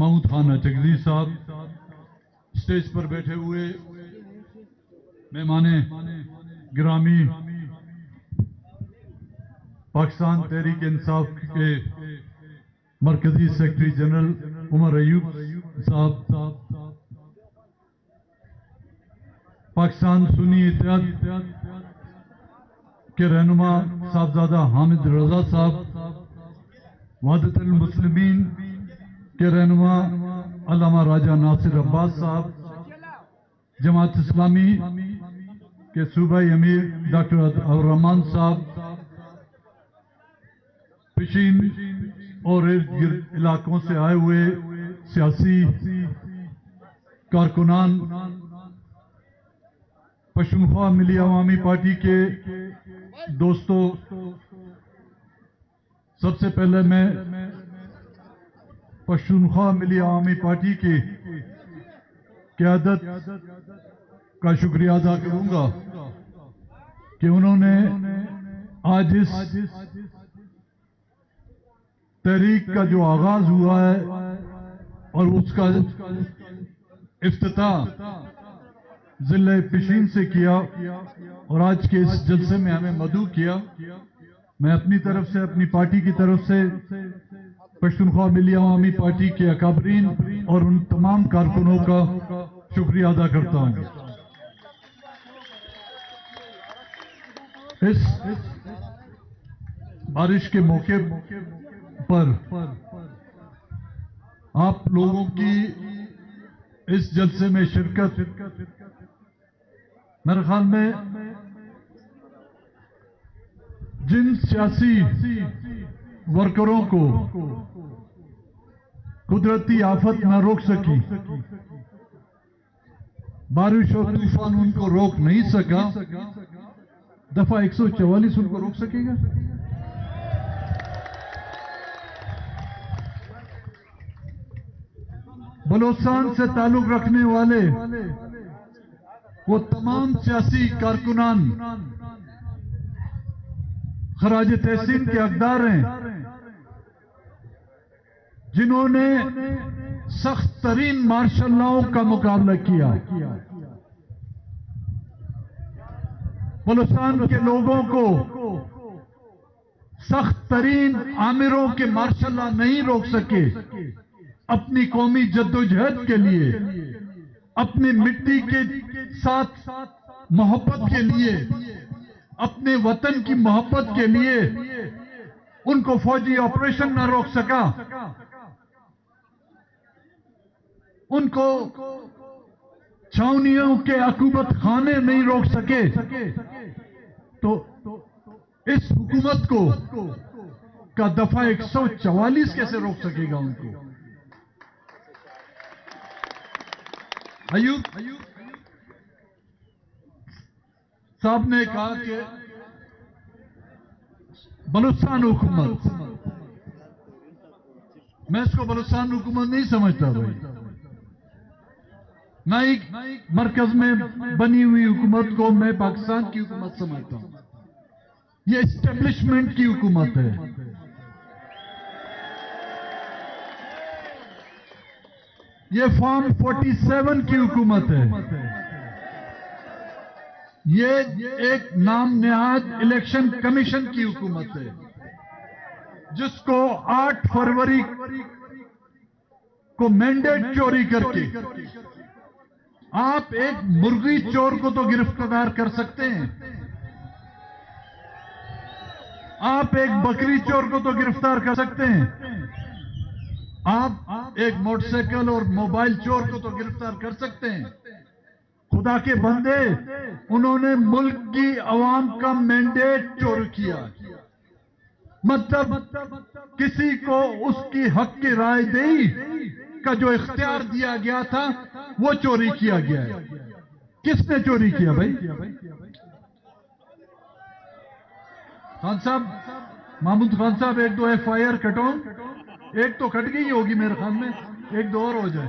محمود خان اچکزی صاحب، اسٹیج پر بیٹھے ہوئے مہمان گرامی، پاکستان تحریک انصاف کے مرکزی سیکرٹری جنرل عمر ایوب صاحب، پاکستان سنی اتحاد کے رہنما صاحبزادہ حامد رضا صاحب، وحدت المسلمین کے رہنما علامہ راجہ ناصر عباس صاحب، جماعت اسلامی کے صوبائی امیر ڈاکٹر عبدالرحمان صاحب، پشین اور ارد گرد علاقوں سے آئے ہوئے سیاسی کارکنان، پشتونخوا ملی عوامی پارٹی کے دوستوں، سب سے پہلے میں پشتونخوا ملی عوامی پارٹی کی قیادت کا شکریہ ادا کروں گا کہ انہوں نے آج اس تحریک کا جو آغاز ہوا ہے اور اس کا افتتاح ضلع پشین سے کیا اور آج کے اس جلسے میں ہمیں مدعو کیا، میں اپنی طرف سے، اپنی پارٹی کی طرف سے پشتونخوا ملی عوامی پارٹی کے اکابرین اور ان تمام کارکنوں کا شکریہ ادا کرتا ہوں۔ اس بارش کے موقع پر آپ لوگوں کی اس جلسے میں شرکت میرے خیال میں جن سیاسی ورکروں کو قدرتی آفت نہ روک سکی، بارش اور طوفان ان کو روک نہیں سکا، دفعہ 144 ان کو روک سکے گا؟ بلوچستان سے تعلق رکھنے والے وہ تمام سیاسی کارکنان خراج تحسین کے حقدار ہیں جنہوں نے سخت ترین مارشل لاؤ کا مقابلہ کیا۔ بلوچستان کے لوگوں کو سخت ترین آمروں کے مارشل لا نہیں روک سکے، اپنی قومی جدوجہد کے لیے، اپنی مٹی کے ساتھ محبت کے لیے، اپنے وطن کی محبت کے لیے ان کو فوجی آپریشن نہ روک سکا، ان کو چھاؤنیوں کے عقوبت خانے نہیں روک سکے، تو اس حکومت کو کا دفعہ 144 کیسے روک سکے گا ان کو؟ ایوب صاحب نے کہا کہ بلوچستان حکومت، میں اس کو بلوچستان حکومت نہیں سمجھتا بھائی، نہ ہی مرکز میں بنی ہوئی حکومت کو میں پاکستان کی حکومت سمجھتا ہوں، یہ اسٹیبلشمنٹ کی حکومت ہے۔ یہ فارم 47 کی حکومت ہے، یہ ایک نام نہاد الیکشن کمیشن کی حکومت ہے جس کو 8 فروری کو مینڈیٹ چوری کر کے آپ ایک مرغی چور کو تو گرفتار کر سکتے ہیں، آپ ایک بکری چور کو تو گرفتار کر سکتے ہیں، آپ ایک موٹر سائیکل اور موبائل چور کو تو گرفتار کر سکتے ہیں۔ خدا کے بندے، انہوں نے ملک کی عوام کا مینڈیٹ چور کیا، مطلب کسی کو اس کی حق کی رائے دہی کا جو اختیار دیا گیا تھا وہ چوری کیا گیا ہے۔ کس نے چوری کیا بھائی؟ خان صاحب، محمود خان صاحب، 1-2 FIR کٹو، ایک تو کٹ گئی ہوگی میرے خیال میں، 1-2 اور ہو جائے۔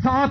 7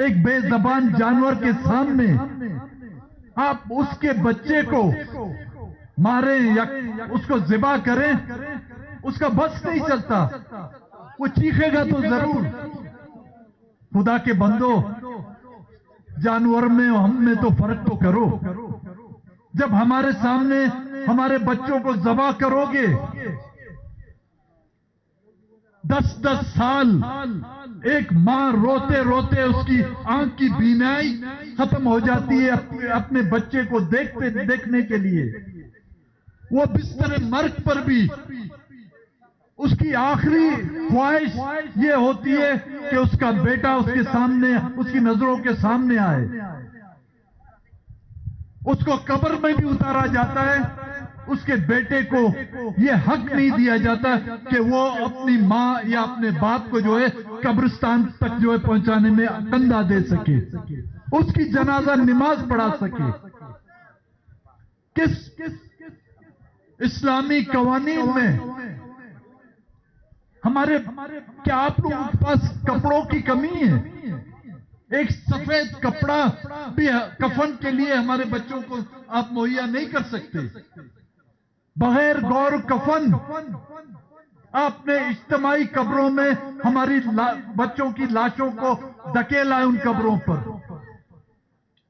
ایک بے زبان جانور کے سامنے آپ اس کے بچے کو ماریں یا اس کو ذبح کریں، اس کا بس نہیں چلتا، وہ چیخے گا تو ضرور۔ خدا کے بندو، جانور میں ہم میں تو فرق تو کرو۔ جب ہمارے سامنے ہمارے بچوں کو ذبح کرو گے، 10 سال ایک ماں روتے روتے اس کی آنکھ کی بینائی ختم ہو جاتی ہے اپنے بچے کو دیکھنے کے لیے۔ وہ بستر مرگ پر بھی اس کی آخری خواہش یہ ہوتی ہے کہ اس کا بیٹا اس کے سامنے، اس کی نظروں کے سامنے آئے۔ اس کو قبر میں بھی اتارا جاتا ہے، اس کے بیٹے کو یہ حق نہیں دیا جاتا کہ وہ اپنی ماں یا اپنے باپ کو جو ہے قبرستان تک جو ہے پہنچانے میں کندھا دے سکے، اس کی جنازہ نماز پڑھا سکے۔ کس اسلامی قوانین میں ہمارے کیا آپ لوگوں کے پاس کپڑوں کی کمی ہے؟ ایک سفید کپڑا بھی کفن کے لیے ہمارے بچوں کو آپ مہیا نہیں کر سکتے۔ بغیر غور کفن آپ نے اجتماعی قبروں میں ہماری بچوں کی لاشوں کو دھکیلا ہے ان قبروں پر،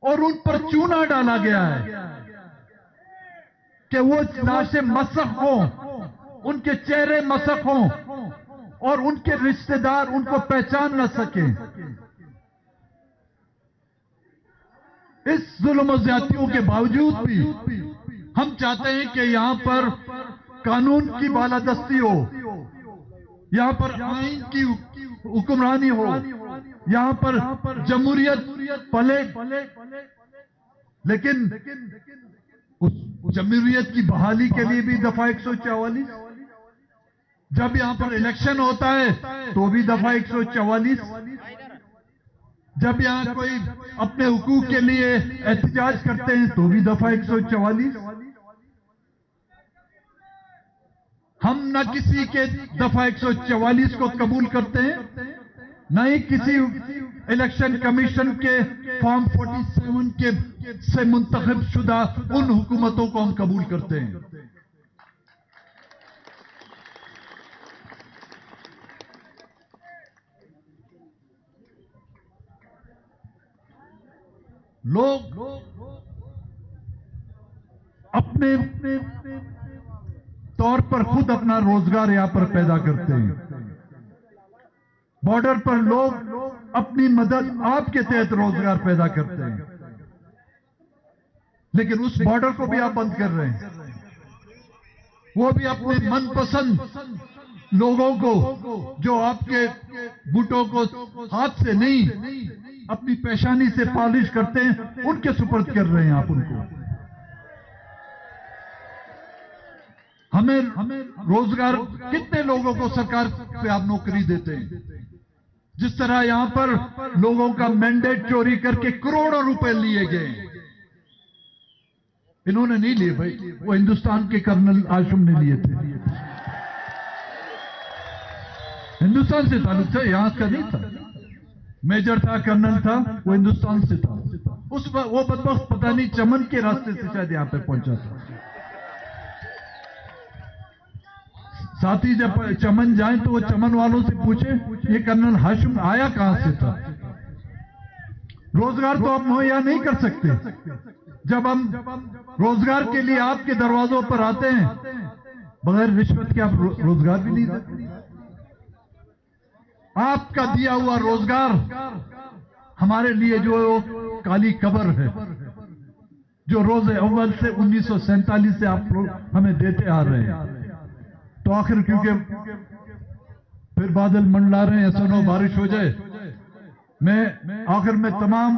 اور ان پر چونا ڈالا گیا ہے کہ وہ لاشیں مسخ ہوں، ان کے چہرے مسخ ہوں اور ان کے رشتہ دار ان کو پہچان نہ سکیں۔ اس ظلم و زیادتیوں کے باوجود بھی ہم چاہتے ہیں کہ یہاں پر قانون کی بالادستی ہو، یہاں پر آئین کی حکمرانی ہو، یہاں پر جمہوریت پلے، لیکن اس جمہوریت کی بحالی کے لیے بھی دفعہ 144، جب یہاں پر الیکشن ہوتا ہے تو بھی دفعہ 144، جب یہاں کوئی اپنے حقوق کے لیے احتجاج کرتے ہیں تو بھی دفعہ 144۔ ہم نہ کسی کے دفعہ 144 کو قبول کرتے ہیں، نہ ہی کسی الیکشن کمیشن کے فارم 47 کے سے منتخب شدہ ان حکومتوں کو ہم قبول کرتے ہیں۔ لوگ اپنے طور پر خود اپنا روزگار یہاں پر پیدا کرتے ہیں۔ بارڈر پر لوگ اپنی مدد آپ کے تحت روزگار پیدا کرتے ہیں، لیکن اس بارڈر کو بھی آپ بند کر رہے ہیں۔ وہ بھی اپنے من پسند لوگوں کو جو آپ کے بوٹوں کو ہاتھ سے نہیں اپنی پیشانی سے پالش کرتے ہیں، ان کے سپرد کر رہے ہیں آپ ان کو۔ ہمیں روزگار کتنے لوگوں کو سرکار پہ آپ نوکری دیتے ہیں؟ جس طرح یہاں پر لوگوں کا مینڈیٹ چوری کر کے کروڑوں روپے لیے گئے، انہوں نے نہیں لیے بھائی، وہ ہندوستان کے کرنل ہاشم نے لیے تھے، ہندوستان سے تعلق تھا، یہاں کا نہیں تھا۔ میجر تھا، کرنل تھا، وہ ہندوستان سے تھا۔ وہ بدبخت پتہ نہیں چمن کے راستے سے شاید یہاں پہ پہنچا تھا۔ ساتھی جب چمن جائیں تو وہ چمن والوں سے پوچھے یہ کرنل ہاشم آیا کہاں سے تھا۔ روزگار تو آپ مہیا نہیں کر سکتے۔ جب ہم روزگار کے لیے آپ کے دروازوں پر آتے ہیں، بغیر رشوت کے آپ روزگار بھی نہیں دیتے۔ آپ کا دیا ہوا روزگار ہمارے لیے جو کالی قبر ہے، جو روز اول سے 1947 سے آپ ہمیں دیتے آ رہے ہیں۔ تو آخر کیونکہ پھر بادل منڈلا رہے ہیں، سنو بارش ہو جائے، میں آخر میں تمام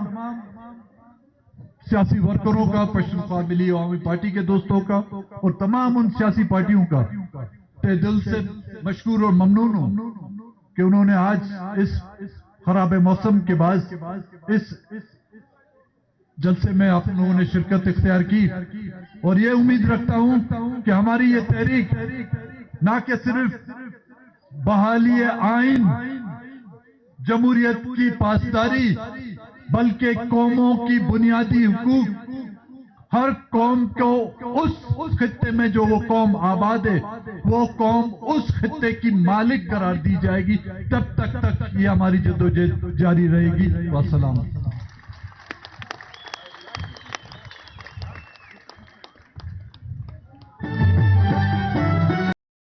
سیاسی ورکروں کا، پشتونخوا ملی عوامی پارٹی کے دوستوں کا اور تمام ان سیاسی پارٹیوں کا تہ دل سے مشکور اور ممنون ہوں کہ انہوں نے آج اس خراب موسم کے باعث اس جلسے میں آپ لوگوں نے شرکت اختیار کی، اور یہ امید رکھتا ہوں کہ ہماری یہ تحریک نہ کہ صرف بحالی آئین، جمہوریت کی پاسداری بلکہ قوموں کی بنیادی حقوق ہر قوم کو اس خطے میں جو وہ قوم آباد ہے وہ قوم اس خطے کی مالک قرار دی جائے گی. تب تک یہ ہماری جدوجہد جاری رہے گی. والسلام.